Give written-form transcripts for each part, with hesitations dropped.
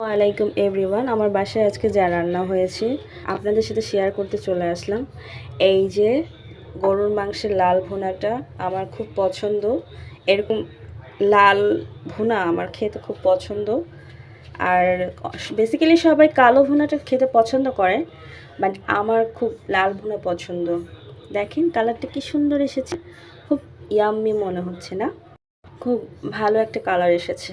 ওয়ালাইকুম এভরিওয়ান, আমার বাসায় আজকে যা রান্না হয়েছে আপনাদের সাথে শেয়ার করতে চলে আসলাম। এই যে গরুর মাংসের লাল ভুনাটা আমার খুব পছন্দ। এরকম লাল ভুনা আমার খেতে খুব পছন্দ। আর বেসিক্যালি সবাই কালো ভুনাটা খেতে পছন্দ করে, বাট আমার খুব লাল ভুনা পছন্দ। দেখেন কালারটা কি সুন্দর এসেছে, খুব ইয়াম্মি মনে হচ্ছে না? খুব ভালো একটা কালার এসেছে।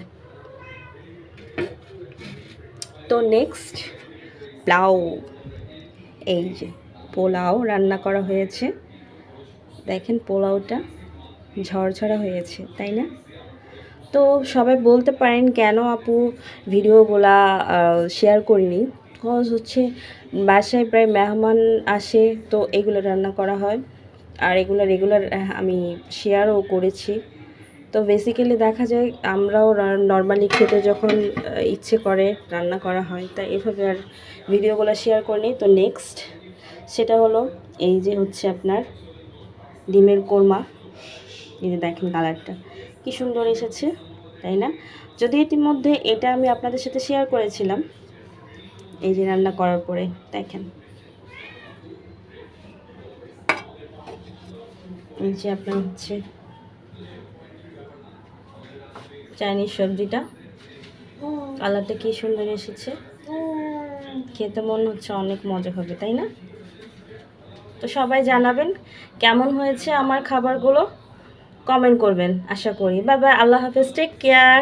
তো নেক্সট পোলাও, এই যে পোলাও রান্না করা হয়েছে। দেখেন পোলাওটা ঝরঝরা হয়েছে, তাই না? তো সবাই বলতে পারেন কেন আপু ভিডিওগুলা শেয়ার করিনি। কজ হচ্ছে বাসায় প্রায় মেহমান আসে, তো এগুলো রান্না করা হয় আর এগুলো রেগুলার আমি শেয়ারও করেছি। তো বেসিক্যালি দেখা যায় আমরাও নর্মালি খেতে যখন ইচ্ছে করে রান্না করা হয়, তাই এভাবে আর ভিডিওগুলো শেয়ার করিনি। তো নেক্সট সেটা হলো এই যে হচ্ছে আপনার ডিমের কোরমা। এই যে দেখেন কালারটা কি সুন্দর এসেছে, তাই না? যদি ইতিমধ্যে এটা আমি আপনাদের সাথে শেয়ার করেছিলাম এই যে রান্না করার পরে। দেখেন এই যে আপনার হচ্ছে চাইনিজ সবজিটা, কালারটা কি সুন্দর এসেছে, খেতে মনে হচ্ছে অনেক মজা হবে, তাই না? তো সবাই জানাবেন কেমন হয়েছে আমার খাবারগুলো, কমেন্ট করবেন আশা করি। বাই বাই, আল্লাহ হাফেজ, টেক কেয়ার।